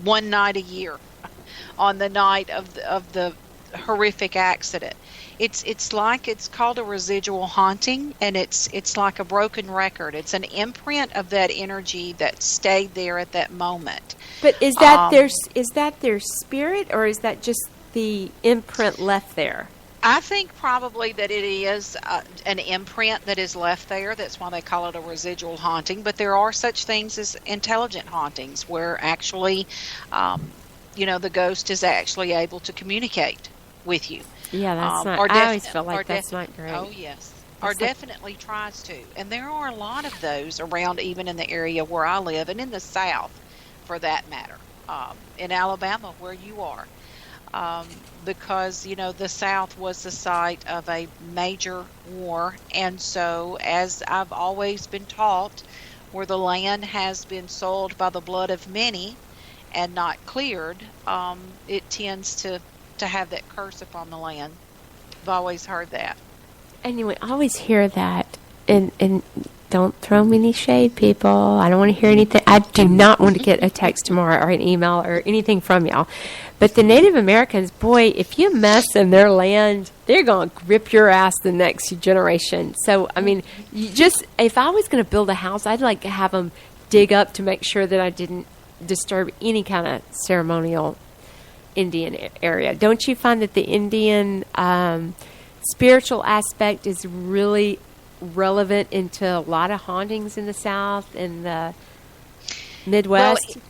one night a year on the night of the horrific accident. It's called a residual haunting, and it's like a broken record. It's an imprint of that energy that stayed there at that moment. But is that their spirit, or is that just the imprint left there? I think probably that it is an imprint that is left there. That's why they call it a residual haunting. But there are such things as intelligent hauntings, where actually, the ghost is actually able to communicate with you. Yeah, that's not. I always feel like that's not great. Oh yes, or definitely tries to. And there are a lot of those around, even in the area where I live, and in the South, for that matter, in Alabama where you are. Because the South was the site of a major war, and so, as I've always been taught, where the land has been sold by the blood of many and not cleared, it tends to have that curse upon the land. I've always heard that. Anyway, I always hear that, and don't throw me any shade, people. I don't want to hear anything. I do not want to get a text tomorrow or an email or anything from y'all. But the Native Americans, boy, if you mess in their land, they're going to grip your ass the next generation. So, I mean, if I was going to build a house, I'd like to have them dig up to make sure that I didn't disturb any kind of ceremonial Indian area. Don't you find that the Indian spiritual aspect is really relevant into a lot of hauntings in the South and the Midwest? Well,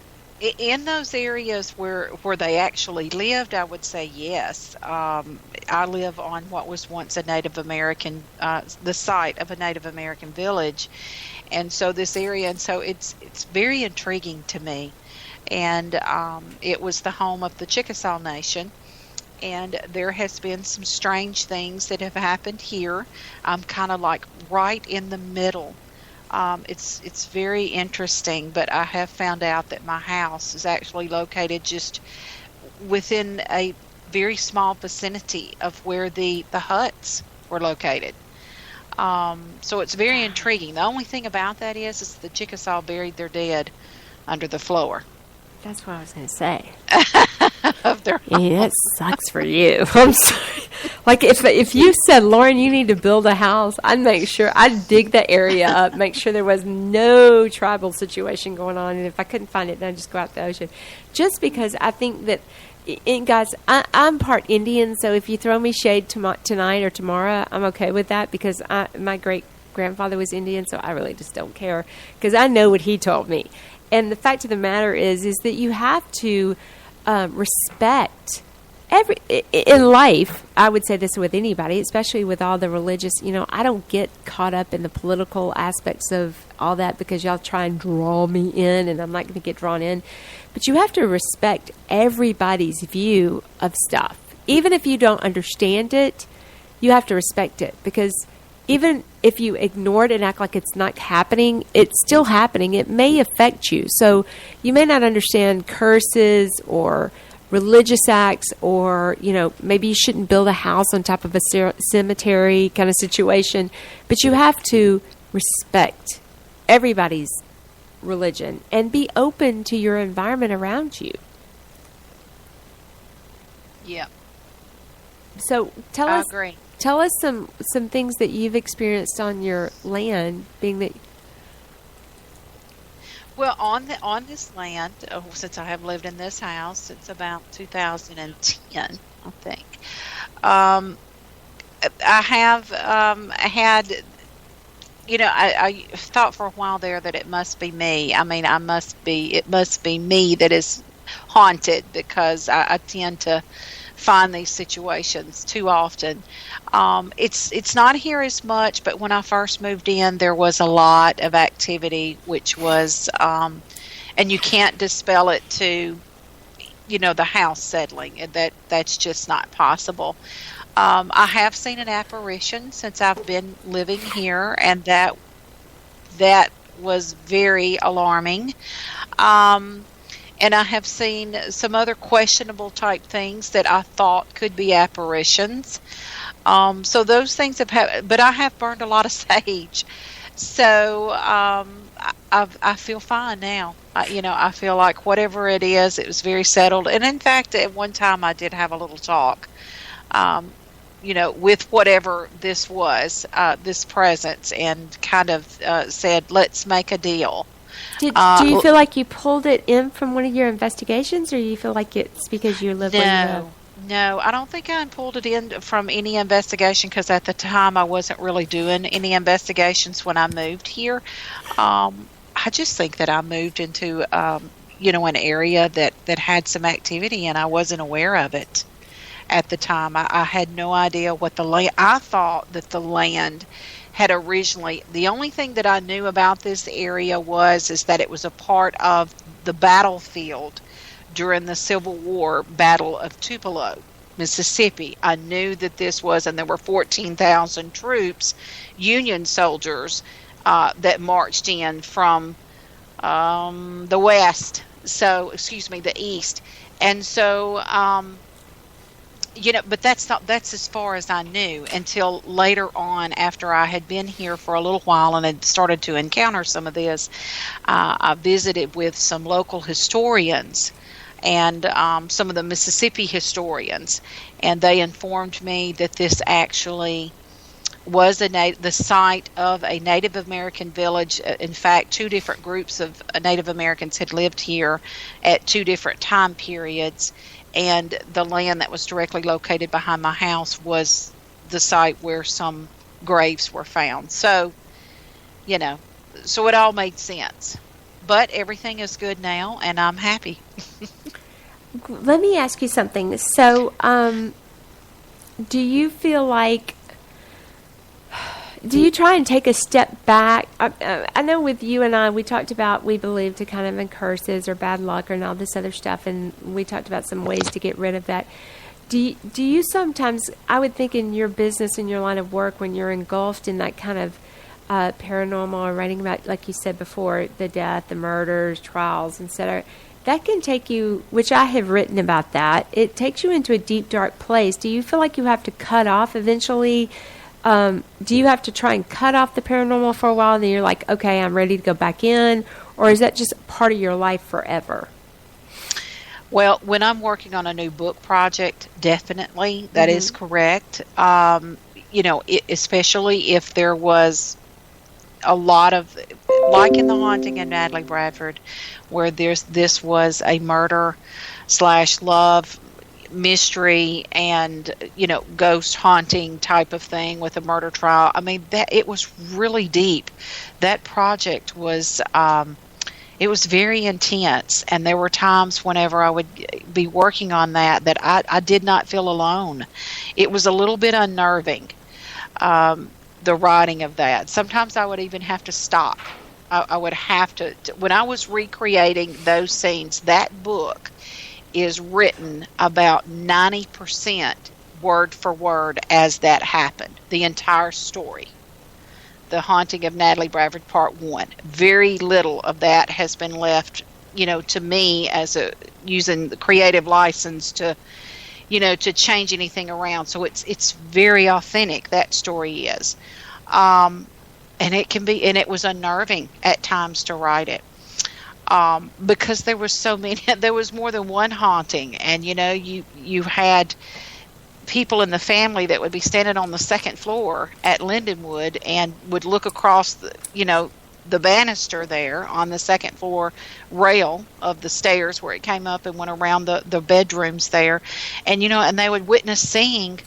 in those areas where they actually lived, I would say yes. I live on what was once a Native American, the site of a Native American village, and so this area, and so it's very intriguing to me. And it was the home of the Chickasaw Nation, and there has been some strange things that have happened here. I'm kind of like right in the middle. It's very interesting, but I have found out that my house is actually located just within a very small vicinity of where the huts were located. So it's very intriguing. The only thing about that is the Chickasaw buried their dead under the floor. That's what I was going to say. Of their yeah, it sucks for you. I'm sorry. Like, if you said, Lauren, you need to build a house, I'd dig that area up, make sure there was no tribal situation going on, and if I couldn't find it, then I'd just go out to the ocean. Just because I think that, guys, I'm part Indian, so if you throw me shade tonight or tomorrow, I'm okay with that, because my great-grandfather was Indian, so I really just don't care, because I know what he told me. And the fact of the matter is that you have to respect in life. I would say this with anybody, especially with all the religious. I don't get caught up in the political aspects of all that because y'all try and draw me in, and I'm not going to get drawn in. But you have to respect everybody's view of stuff, even if you don't understand it. You have to respect it, because even if you ignore it and act like it's not happening, it's still happening. It may affect you. So you may not understand curses or religious acts, or, maybe you shouldn't build a house on top of a cemetery kind of situation. But you have to respect everybody's religion and be open to your environment around you. Yeah. So I agree. Tell us some things that you've experienced on your land, being that. Well, on this land, since I have lived in this house since about 2010, I think, I have had. I thought for a while there that it must be me. I mean, it must be me that is haunted, because I tend to find these situations too often. It's not here as much, but when I first moved in, there was a lot of activity, which was, and you can't dispel it to, the house settling. That's just not possible. I have seen an apparition since I've been living here, and that was very alarming. And I have seen some other questionable type things that I thought could be apparitions. So those things have happened, but I have burned a lot of sage. So I feel fine now. I feel like whatever it is, it was very settled. And in fact, at one time I did have a little talk, with whatever this was, this presence, and kind of said, let's make a deal. Do you feel like you pulled it in from one of your investigations, or you feel like it's because you live where you live? No, I don't think I pulled it in from any investigation, because at the time I wasn't really doing any investigations when I moved here. I just think that I moved into, an area that had some activity, and I wasn't aware of it at the time. I had no idea what the land. I thought that the land had originally, the only thing that I knew about this area is that it was a part of the battlefield during the Civil War Battle of Tupelo, Mississippi. I knew that this was, and there were 14,000 troops, Union soldiers, that marched in from the west. The east. And so, but that's as far as I knew until later on, after I had been here for a little while and had started to encounter some of this. I visited with some local historians and some of the Mississippi historians, and they informed me that this actually was the site of a Native American village. In fact, two different groups of Native Americans had lived here at two different time periods. And the land that was directly located behind my house was the site where some graves were found. So, so it all made sense. But everything is good now, and I'm happy. Let me ask you something. So, do you feel like, do you try and take a step back? I know with you and I, we talked about, we believe to kind of in curses or bad luck and all this other stuff, and we talked about some ways to get rid of that. Do you sometimes, I would think in your business, in your line of work, when you're engulfed in that kind of paranormal, or writing about, like you said before, the death, the murders, trials, etc., that can take you, which I have written about that, it takes you into a deep, dark place. Do you feel like you have to cut off eventually? Do you have to try and cut off the paranormal for a while, and then you're like, okay, I'm ready to go back in? Or is that just part of your life forever? Well, when I'm working on a new book project, definitely, that is correct. Especially if there was a lot of, like in The Haunting in Natalie Bradford, where this was a murder / love mystery and ghost haunting type of thing with a murder trial. I mean, that it was really deep. That project was It was very intense, and there were times whenever I would be working on that I did not feel alone. It was a little bit unnerving, the writing of that. Sometimes I would even have to stop. I would have to, when I was recreating those scenes, that book is written about 90% word for word as that happened, the entire story. The Haunting of Natalie Bradford Part 1. Very little of that has been left, to me as using the creative license to change anything around. So it's very authentic, that story is. And it was unnerving at times to write it. Because there was more than one haunting, and you had people in the family that would be standing on the second floor at Lindenwood and would look across the banister there on the second floor rail of the stairs where it came up and went around the bedrooms there, and and they would witness seeing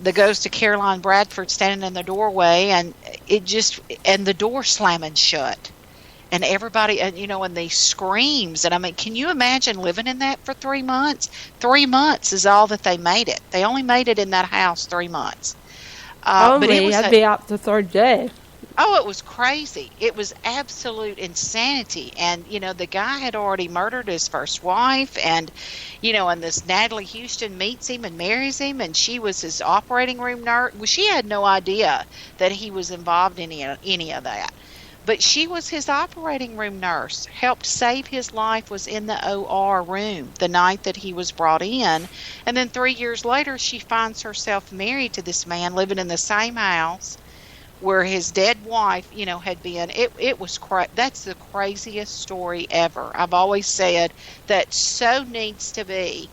the ghost of Caroline Bradford standing in the doorway, and the door slamming shut. And everybody, and these screams. And I mean, can you imagine living in that for 3 months? 3 months is all that they made it. They only made it in that house 3 months. But I'd be out the third day. Oh, it was crazy. It was absolute insanity. And, the guy had already murdered his first wife. And, and this Natalie Houston meets him and marries him. And she was his operating room nurse. Well, she had no idea that he was involved in any of that. But she was his operating room nurse, helped save his life, was in the OR room the night that he was brought in. And then 3 years later, she finds herself married to this man, living in the same house where his dead wife, had been. It was that's the craziest story ever. I've always said that so needs to be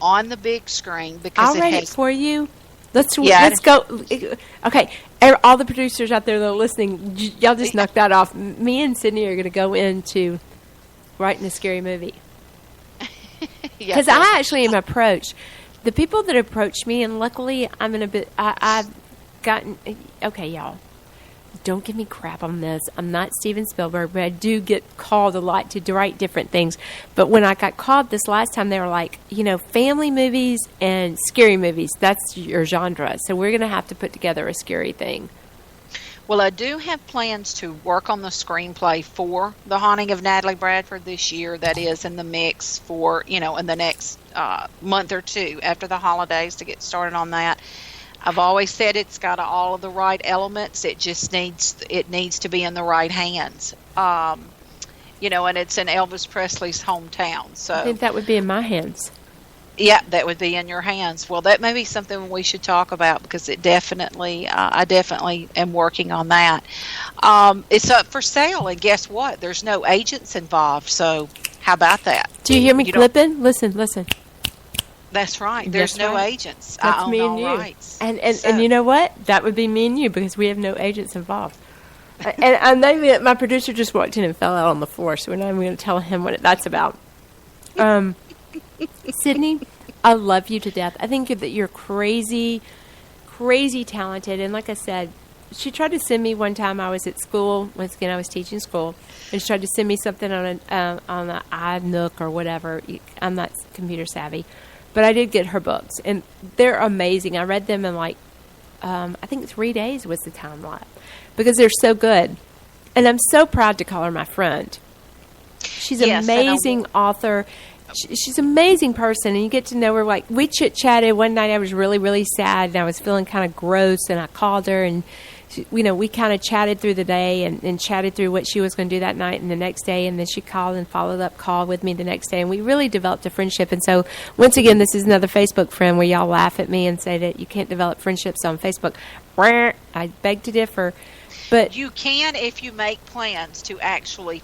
on the big screen because I'll write it for you. Let's go. Okay, all the producers out there that are listening, y'all just knock that off. Me and Sydney are going to go into writing a scary movie. Because I actually am approached. The people that approach me, and luckily I'm in a bit, I've gotten, okay, y'all, don't give me crap on this. I'm not Steven Spielberg, but I do get called a lot to write different things. But when I got called this last time, they were like, family movies and scary movies. That's your genre. So we're going to have to put together a scary thing. Well, I do have plans to work on the screenplay for The Haunting of Natalie Bradford this year. That is in the mix for, in the next month or two after the holidays to get started on that. I've always said it's got all of the right elements. It just needs to be in the right hands. And it's in Elvis Presley's hometown. So I think that would be in my hands. Yeah, that would be in your hands. Well, that may be something we should talk about because it definitely, I definitely am working on that. It's up for sale, and guess what? There's no agents involved. So how about that? Do you hear me clipping? Listen. That's right. There's no agents. That's I own me and all you. rights. And you know what? That would be me and you because we have no agents involved. and my producer just walked in and fell out on the floor, so we're not even going to tell him what that's about. Sydney, I love you to death. I think that you're crazy, crazy talented. And like I said, she tried to send me one time. I was at school. Once again, I was teaching school. And she tried to send me something on the iNook or whatever. I'm not computer savvy. But I did get her books, and they're amazing. I read them in I think 3 days was the time lapse because they're so good. And I'm so proud to call her my friend. She's an amazing author. She's an amazing person, and you get to know her. We chit-chatted one night. I was really, really sad, and I was feeling kind of gross, and I called her, and we kind of chatted through the day and chatted through what she was going to do that night and the next day, and then she called and followed up call with me the next day, and we really developed a friendship. And so once again, this is another Facebook friend where y'all laugh at me and say that you can't develop friendships on Facebook. I beg to differ, but you can if you make plans to actually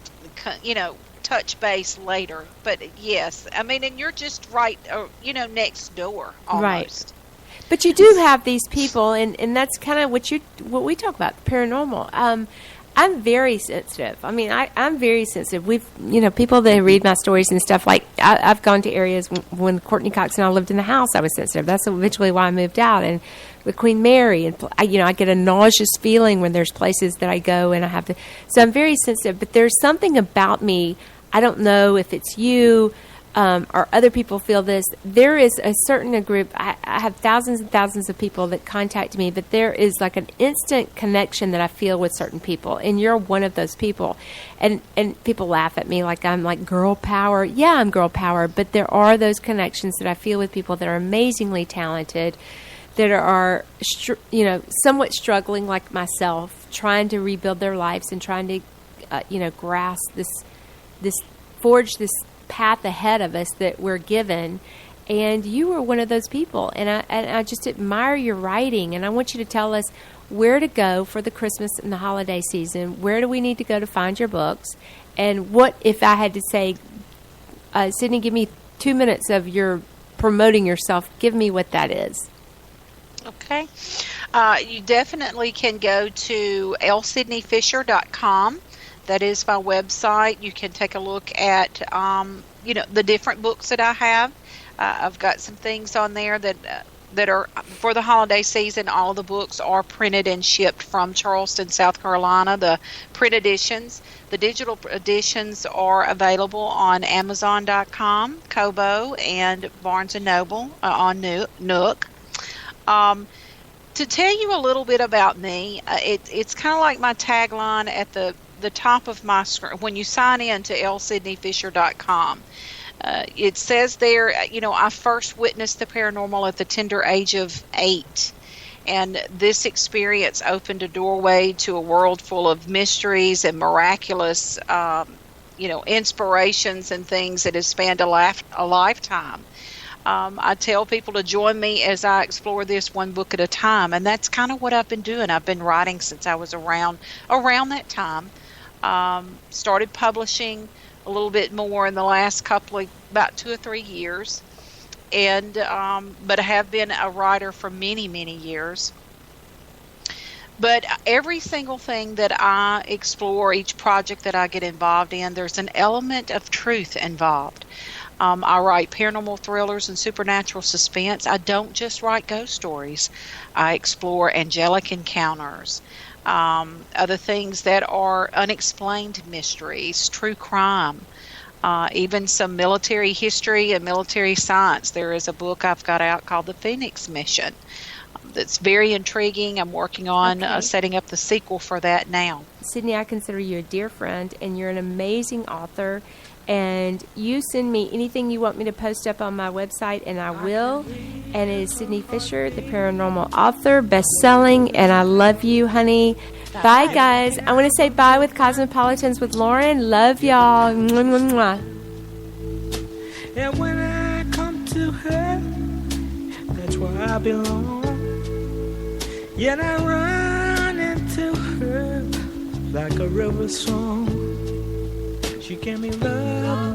touch base later. But yes, I mean, and you're just right next door almost. Right. But you do have these people, and that's kind of what we talk about, paranormal. I'm very sensitive. I mean, I'm very sensitive. People that read my stories and stuff, like, I've gone to areas when Courtney Cox and I lived in the house, I was sensitive. That's eventually why I moved out. And with Queen Mary, and I get a nauseous feeling when there's places that I go and I have to. So I'm very sensitive. But there's something about me. I don't know if it's you. Or other people feel this. There is a certain group. I have thousands and thousands of people that contact me, but there is like an instant connection that I feel with certain people, and you're one of those people. And people laugh at me like I'm like girl power. Yeah, I'm girl power, but there are those connections that I feel with people that are amazingly talented, that are somewhat struggling like myself, trying to rebuild their lives and trying to grasp this forge this path ahead of us that we're given. And you were one of those people, and I just admire your writing, and I want you to tell us where to go for the Christmas and the holiday season. Where do we need to go to find your books? And what if I had to say, Sydney, give me 2 minutes of your promoting yourself, give me what that is. Okay. You definitely can go to lsydneyfisher.com. That is my website. You can take a look at, the different books that I have. I've got some things on there that are for the holiday season. All of the books are printed and shipped from Charleston, South Carolina. The print editions, the digital editions are available on Amazon.com, Kobo, and Barnes & Noble on Nook. To tell you a little bit about me, it's kind of like my tagline at the top of my screen when you sign in to lsydneyfisher.com. It says there, I first witnessed the paranormal at the tender age of 8, and this experience opened a doorway to a world full of mysteries and miraculous, inspirations and things that have spanned a lifetime. I tell people to join me as I explore this one book at a time, and that's kind of what I've been doing. I've been writing since I was around that time. Started publishing a little bit more in the last about 2 or 3 years, and but I have been a writer for many, many years. But every single thing that I explore, each project that I get involved in, there's an element of truth involved. I write paranormal thrillers and supernatural suspense. I don't just write ghost stories. I explore angelic encounters, other things that are unexplained mysteries, true crime, even some military history and military science. There is a book I've got out called The Phoenix Mission that's very intriguing. I'm working on setting up the sequel for that now. Sydney, I consider you a dear friend, and you're an amazing author. And you send me anything you want me to post up on my website, and I will. And it is Sydney Fisher, the paranormal author, best-selling, and I love you, honey. Bye, guys. I want to say bye with Cosmopolitans with Lauren. Love y'all. Mwah, mwah, mwah. And when I come to her, that's where I belong. Yet I run into her like a river song. She gave me love.